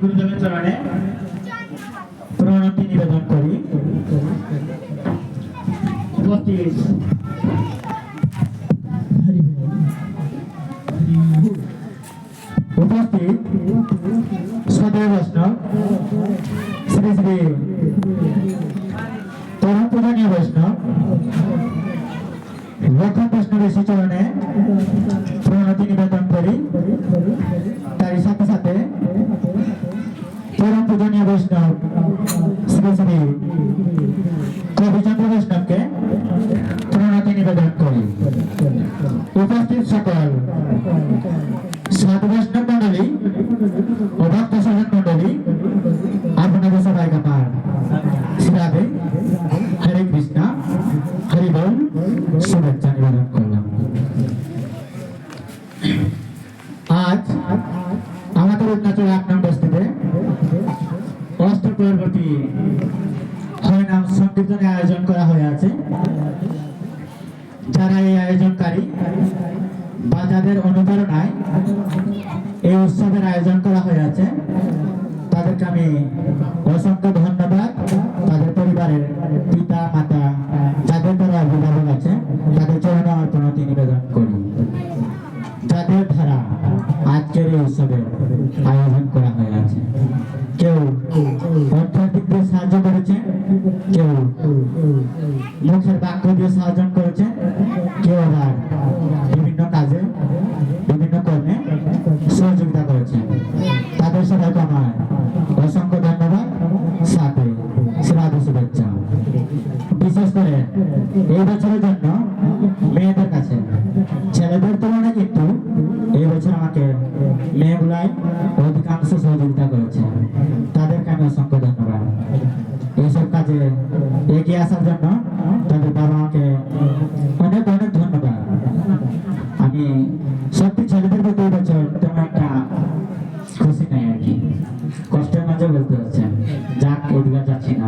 গুরুদেবের চরণে প্রণতি নিবেদন করি। উপস্থিত উপস্থিত সদয় বৈষ্ণব শ্রী শ্রী পরম পূজনীয় বৈষ্ণব লক্ষণ বৈষ্ণবের শ্রীচরণে প্রণতি নিবেদন করি। তারই সাথে সাথে পরম পূজনীয় বৈষ্ণব শ্রী শ্রী কবিচন্দ্র বৈষ্ণবকে প্রণতি নিবেদন করি। উপস্থিত সকল সাধু বৈষ্ণব মন্ডলী ও ভক্ত সজন মন্ডলী আপনাদের সবাইকে আমার শ্রীরাধে হরে কৃষ্ণ হরি বল শুভেচ্ছা নিবেদন করলাম। আজ আমাদের উত্তরাঞ্চল ৮ নং বস্তিতে অষ্টপ্রহরবর্তী হরিনাম সংকীর্তনের আয়োজন করা হয়ে আছে। যারা এই আয়োজনকারী বা যাদের অনুপ্রেরণায় এই উৎসবের আয়োজন করা হয়ে আছে তাদেরকে আমি অসংখ্য ধন্যবাদ। তাদের পরিবারের পিতা মাতা যাদের দ্বারা অভিভাবক আছে তাদের চরণে আমার প্রণতি নিবেদন করি। যাদের দ্বারা আজকের এই উৎসবের আয়োজন করা হয়ে আছে, কেউ অর্থনৈতিক দিয়ে সাহায্য করেছে, কেউ মুখের বাক্য দিয়ে সাহায্য করেছে, কেউ আবার বিভিন্ন কাজে বিভিন্ন কর্মে সহযোগিতা করেছে। তাদের সবাইকে আমার অসংখ্য ধন্যবাদ, সাথে শ্রাদ্ধ শুভেচ্ছা। বিশেষ করে এই বছরের জন্য মেয়েদের কাছে ছেলেদের তুলনায় কিন্তু এই বছর আমাকে মেয়েগুলাই অধিকাংশ সহযোগিতা করেছে। তাদেরকে আমি অসংখ্য ধন্যবাদ। এইসব কাজে এগিয়ে আসার জন্য তাদের বাবা মাকে অনেক অনেক ধন্যবাদ। আমি সত্যি ছেলেদের প্রতি এই বছর তেমন একটা খুশি নাই আর কি, কষ্টের মাঝে বলতে হচ্ছে। যাক, এদিকে যাচ্ছি না।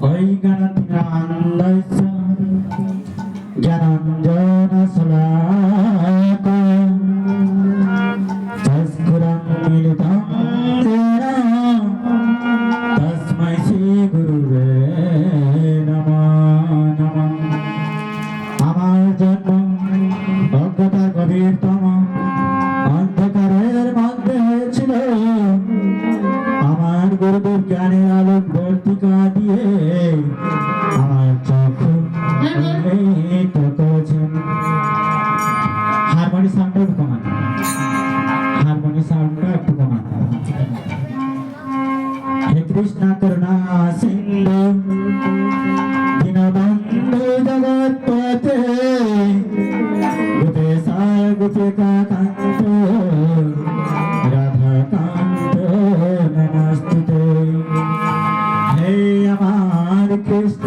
ওই জ্ঞানাতিরান্দাইস জ্ঞানাঞ্জন শলাকয়া তস্কুরং মিলিতং তেন তস্मै শ্রী গুরুবে নমঃ নমঃ। আমার জন্ম অজ্ঞতার গভীরতম অন্ধকারের মধ্যে হয়েছিল। আমার গুরুদেব জ্ঞানের আলোক বর্তিকা দিয়ে আমার চক্ষু আলোকিত করেছেন। হারমোনি সাউন্ডটা একটু কমান, হারমোনি সাউন্ডটা একটু কমান। হে কৃষ্ণ করুণা সিন্ধু দীনবন্ধু জগৎপতে গোপেশা গোপিকা কান্ত রাধা কান্ত নমস্তুতে। হে আমার কৃষ্ণ,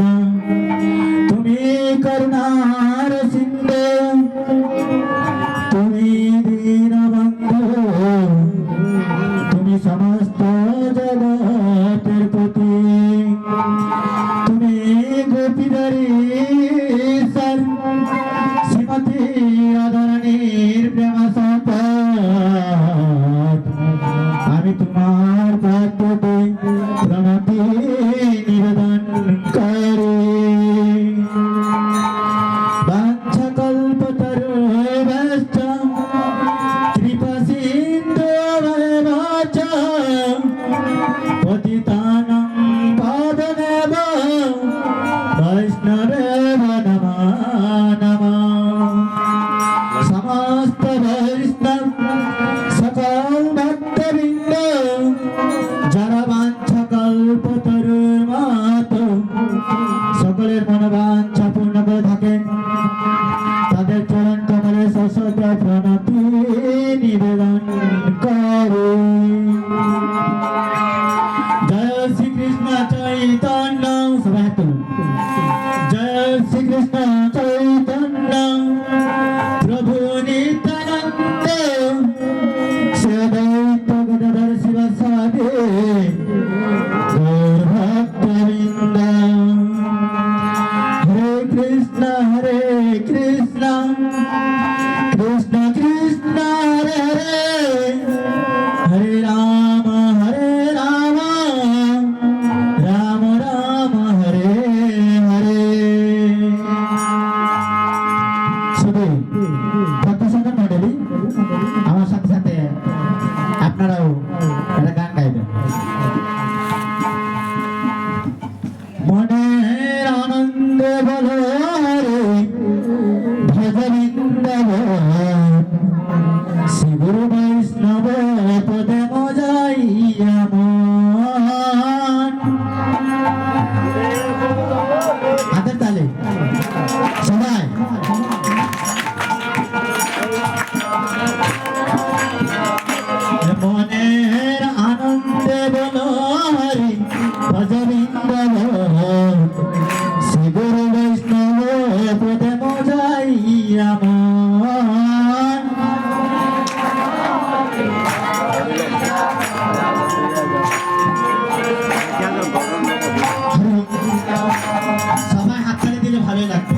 তুমি করুণার সিন্ধু, তুমি দীনবন্ধু, তুমি সমস্ত জগতের প্রতি, তুমি কৃষ্ণ কৃষ্ণ হরে হরে হরে রাম রাম রাম হরে হরে। শুধু ভক্ত সংগঠন মন্ডলী আমার সাথে সাথে আপনারাও একটা গান গাইবেন। মনের আনন্দে বলো হরে ভজ বৃন্দাবন, শ্রী গুরু বৈষ্ণব পদে মজাইয়া মন। হাতের তালে সবাই। মনের আনন্দে বলো হরি ভজ বৃন্দাবন, শ্রী গুরু বৈষ্ণব পদে মজাইয়া মন। সবাই হাততালি দিলে ভালোই লাগবে।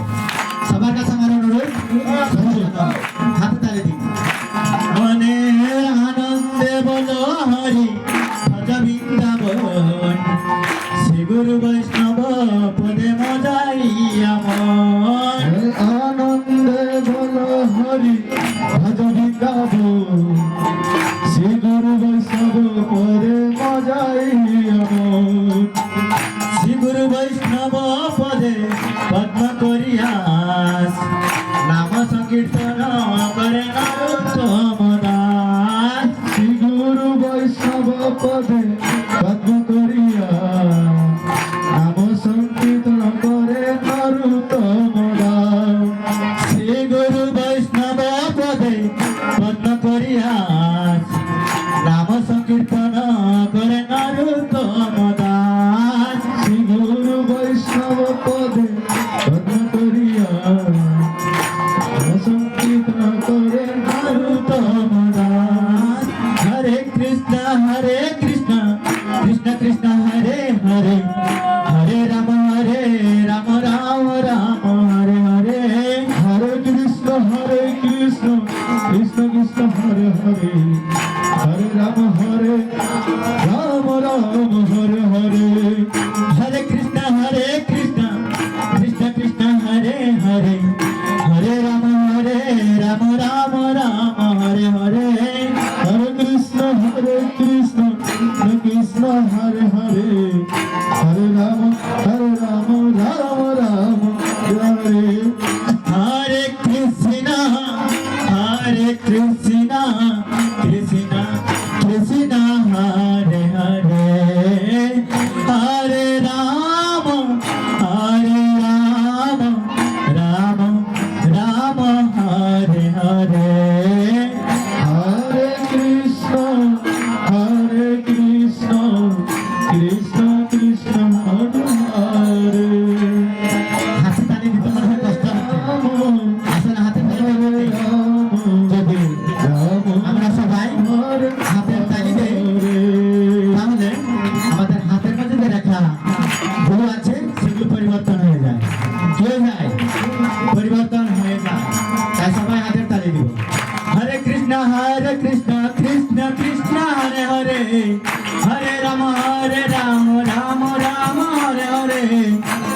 সবার কাছে আমার অনুরোধ, হাতে তালি দিন। মনের আনন্দে বলো হরি ভজ বৃন্দাবন, শ্রী গুরু বৈষ্ণব পদে মজাইয়া মন। আনন্দে বলো হরি ভজ বৃন্দাবন, শ্রী গুরু বৈষ্ণব পদে মজাইয়া মন। শ্রী গুরু বৈষ্ণব পদে পদ্ম করিয়াস, নাম সংকীর্তন করে নরোত্তম দাস। শ্রী গুরু বৈষ্ণব পদে পদ্ম করিয়াস, নাম সংকীর্তন করে নরোত্তম দাস। শ্রী গুরু বৈষ্ণব পদে পদ্ম করিয়াস, নাম সংকীর্তন করে নরোত্তম দাস। শ্রী গুরু বৈষ্ণব পদে পদ্ম করিয়াস, নাম সংকীর্তন করে নরোত্তম দাস। হরে কৃষ্ণ কৃষ্ণ কৃষ্ণ হরে হরে, হরে রাম রাম রাম হরে হরে। হরে কৃষ্ণ কৃষ্ণ কৃষ্ণ হরে হরে, হরে রাম রাম হরে হরে। হরে কৃষ্ণ কৃষ্ণ কৃষ্ণ হরে হরে, হরে রাম রাম হরে হরে। হরে কৃষ্ণ কৃষ্ণ কৃষ্ণ হরে হরে, হরে রাম রাম হরে। হরে কৃষ্ণ কৃষ্ণ কৃষ্ণ হরে হরে, হরে রাম রাম রাম হরে হরে। হরে কৃষ্ণ কৃষ্ণ কৃষ্ণ হরে হরে। হাতে তালি দিতে মনে হয় কষ্ট হচ্ছে, আসলে হাতে তালি দিতে যদি আমরা সবাই হাতের তালি দেই, তাহলে আমাদের হাতের মধ্যে যে রেখা গুলো আছে সেগুলো পরিবর্তন হয়ে যায়। কি হয়ে যায়? পরিবর্তন হয়ে যায়। তাই সবাই হাতের তালি দিব। হরে কৃষ্ণ কৃষ্ণ কৃষ্ণ হরে হরে, হরে রাম রাম রাম হরে হরে।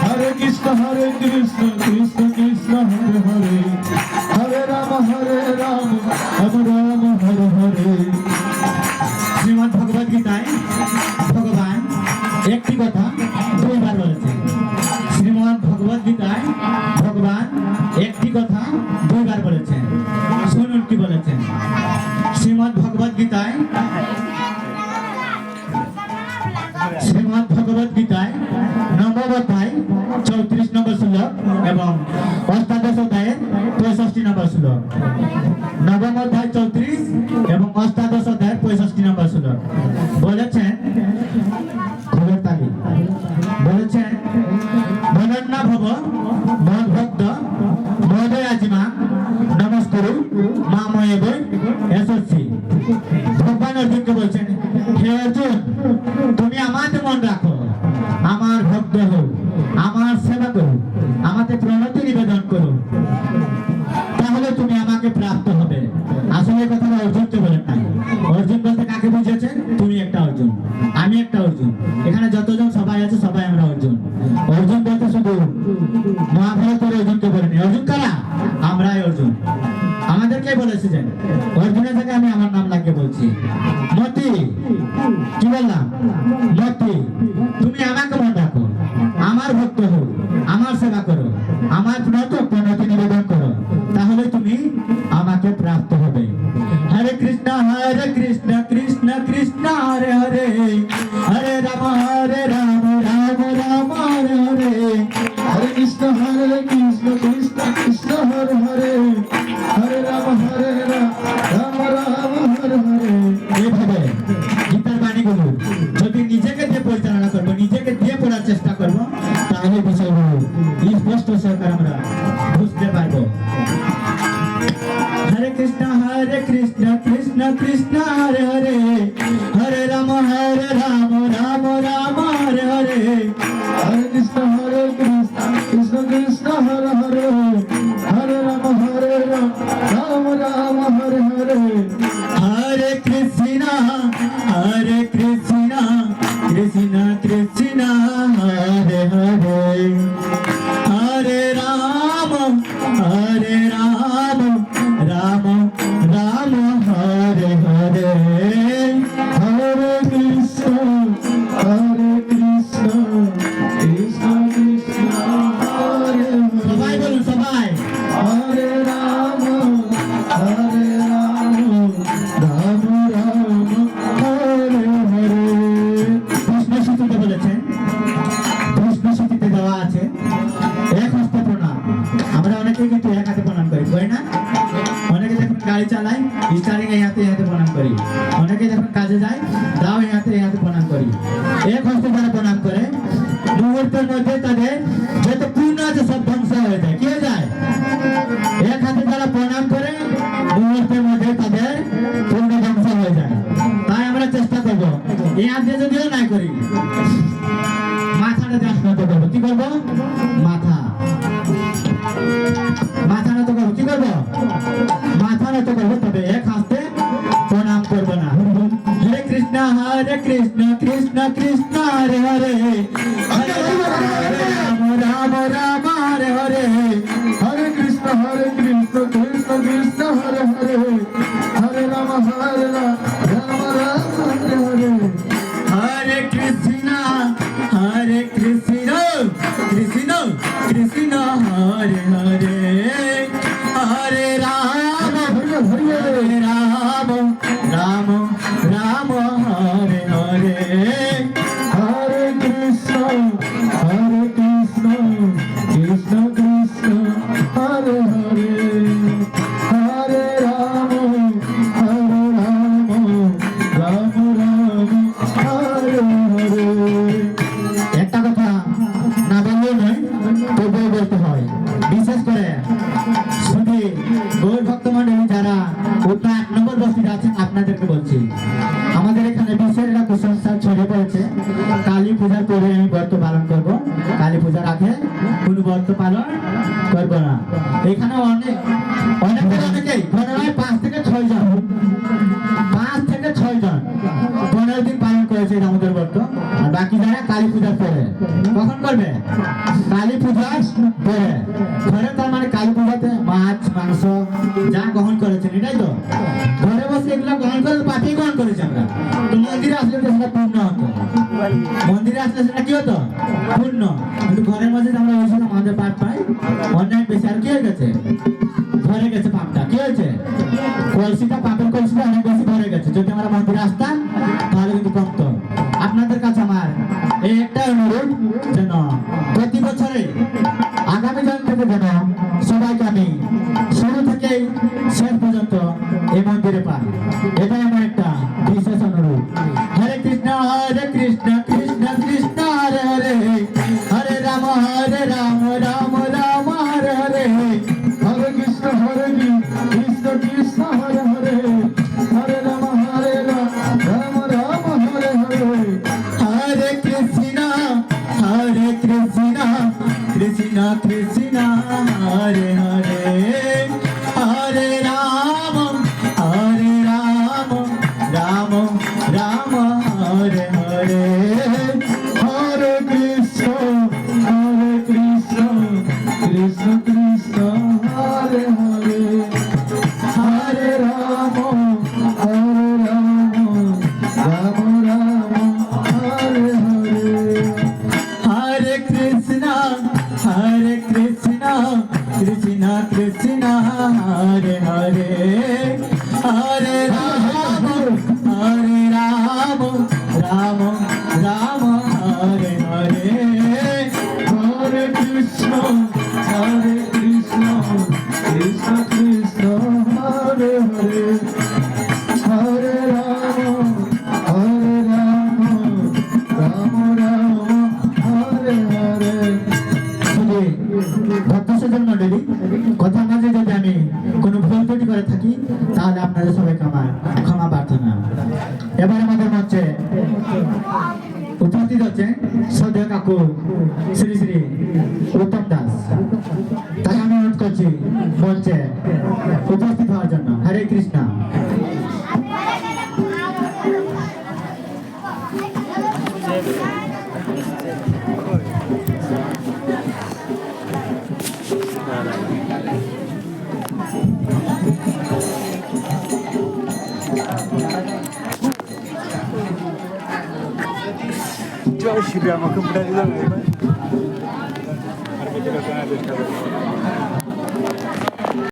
হরে কৃষ্ণ কৃষ্ণ কৃষ্ণ হরে হরে, হরে রাম রাম হরে হরে। শ্রীমদ্ ভগবদ গীতায় ভগবান একটি কথা দুইবার বলেছেন। শ্রীমদ্ ভগবদ গীতায় ভগবান একটি কথা দুইবার বলেছেন। শুনুন কি বলেছেন। শ্রীমদ্ ভগবদ গীতায় নবম অধ্যায় 34 নম্বর শ্লোক এবং অষ্টাদশ অধ্যায়ের 65 নম্বর শ্লোক। নবম অধ্যায় 34 এবং অষ্টাদশ অধ্যায়ের 65 নম্বর শ্লোক বলেছেন, খবর তালি বলেছেন, মনন্না ভব মদ ভক্ত মদয় আজিমা নমস্কারু মাময়ে বই এসেছি। ভগবান অর্জুনকে বলছেন, হে অর্জুন, তুমি আমাতে মন রাখো, আমার ভক্ত হও, আমার সেবা করো, আমাকে প্রণতি নিবেদন করো, তাহলে এসেছেন, অর্জুনের জায়গায় আমি আমার নাম লাগিয়ে বলছি। মতি, কি বললাম? মতি, তুমি আমাকে মনে রাখো, আমার ভক্ত হও, আমার সেবা করো, আমার প্রণতি নিবেদন করো, তাহলে তুমি আমাকে প্রাপ্ত হবে। হরে কৃষ্ণ কৃষ্ণ কৃষ্ণ হরে হরে, হরে রাম রাম রাম হরে হরে, হরে কৃষ্ণ কৃষ্ণ কৃষ্ণ হরে হরে, হরে রাম রাম রাম হরে হরে। এইভাবে গীতার বাণীগুলো যদি নিজেকে দিয়ে পরিচালনা করবো, নিজেকে দিয়ে পড়ার চেষ্টা করবো, তাহলে বিষয়গুলো স্পষ্ট সরকার আমরা বুঝতে পারবো। হরে কৃষ্ণ কৃষ্ণ কৃষ্ণ হরে হরে, হরে রাম রাম রাম হরে হরে, হরে কৃষ্ণ কৃষ্ণ কৃষ্ণ হরে হরে, হরে রাম রাম রাম হরে হরে। হরে কৃষ্ণ কৃষ্ণ কৃষ্ণ হরে হরে, হরে রাম রাম রাম হরে হরে, হরে কৃষ্ণ কৃষ্ণ কৃষ্ণ হরে সবাই হরে, বলুন সবাই। হরে রাম রাম রাম হরে হরে। কৃষ্ণ সূচিতে বলেছেন, কৃষ্ণ সূচিতে দেওয়া আছে এক হস্তে প্রণাম। আমরা অনেকে কিন্তু এক হাতে প্রণাম করি, করি না? অনেকে যখন গাড়ি চালায় স্টারিং এই হাতে প্রণাম করি, অনেকে যখন কাজে যায় তাও এই হাতে প্রণাম করি। এক হস্তে যারা প্রণাম করে মুহূর্তের মধ্যে তাদের যত পূর্ণ আছে সব ধ্বংস হয়ে যায়। কি হয়ে যায়? এক হাতে যারা প্রণাম করে মুহূর্তের মধ্যে তাদের পূর্ণ ধ্বংস হয়ে যায়। তাই আমরা চেষ্টা করবো এই হাত দিয়ে যদিও নাই করি, মাথাটা দিয়ে নত করবো। কি করবো? মাথা নত করবো। কি করবো? মাথা নত করবো, তবে এক হাতে প্রণাম করবো না। হরে কৃষ্ণ কৃষ্ণ কৃষ্ণ হরে হরে, হরে রাম রাম হরে হরে, হরে কৃষ্ণ কৃষ্ণ কৃষ্ণ হরে হরে, হরে রাম রাম রাম হরে হরে। হরে কৃষ্ণ কৃষ্ণ কৃষ্ণ হরে হরে, হরে রাম রাম রাম হরে হরে, হরে কৃষ্ণ কৃষ্ণ কৃষ্ণ হরে হরে, হরে রাম রাম রাম হরে হরে। একটা কথা না বললেও নয়, তবুও বলতে হয়। বিশেষ করে শুধু গৌর ভক্ত মন্ডলী যারা উত্তর 8 নম্বর বস্তিতে আছেন আপনাদেরকে বলছি, আমাদের এখানে বিশেষ একটা কুসংস্কার ছড়িয়ে পড়েছে। কালী পূজার পরে আমি ব্রত পালন করব, কালী পূজার আগে কোন ব্রত পালন করব না। এখানে অনেকেই ধরে নয় 5 থেকে 6 জন 15 দিন পালন করেছে দামোদর ব্রত। আর বাকি যারা কালী পূজার পরে। কখন করবে? কালী পূজার পরে। ঘরে তার মানে কালী পূজাতে মাছ মাংস যা গ্রহণ করেছেন, এটাই তো। ঘরে বসে এগুলো গ্রহণ করে পাঠিয়ে গ্রহণ করেছি আমরা। তো মন্দিরে আসলে তো সেটা পূর্ণ হতো, মন্দিরে আসলে সেটা কি হতো? পূর্ণ। কিন্তু ঘরের মধ্যে আমরা বলছিলাম আমাদের পাপ পাই অনেক বেশি। আর কি হয়ে গেছে? ভরে গেছে পাপটা। কি হয়েছে? কলসিটা, পাপের কলসিটা অনেক বেশি ভরে গেছে। যদি আমরা মন্দিরে আসতাম তাহলে কিন্তু কমতো। আপনাদের কাছে আমার এই একটা অনুরোধ, যেন প্রতি বছরে আগামী জন থেকে যেন সবাইকে আমি শুরু থেকেই শেষ পর্যন্ত এই মন্দিরে পাই, এটাই আমার একটা বিশেষ অনুরোধ। হরে কৃষ্ণ কৃষ্ণ কৃষ্ণ হরে হরে, হরে রাম রাম রাম হরে হরে, হরে কৃষ্ণ কৃষ্ণ কৃষ্ণ হরে হরে, হরে Ram Hare Hare Hare Ram Ram Ram Hare Hare Hare Krishna, Krishna Krishna, Hare Hare, Hare Rama, Rama Rama, Hare Hare. শুধু ভক্ত সজ্জন মন্ডলী, কথা মাঝে যদি আমি কোনো ভুল ত্রুটি করে থাকি তাহলে আপনাদের সবাই ক্ষমা প্রার্থনা। এবার আমাদের মঞ্চে উপস্থিত হচ্ছে শ্রদ্ধেয় কাকু শ্রী শ্রী উত্তম দাস। তাই আমি অনুরোধ করছি মঞ্চে উপস্থিত হওয়ার জন্য। হরে Krishna. Jai Shri Ram, aku berani lah.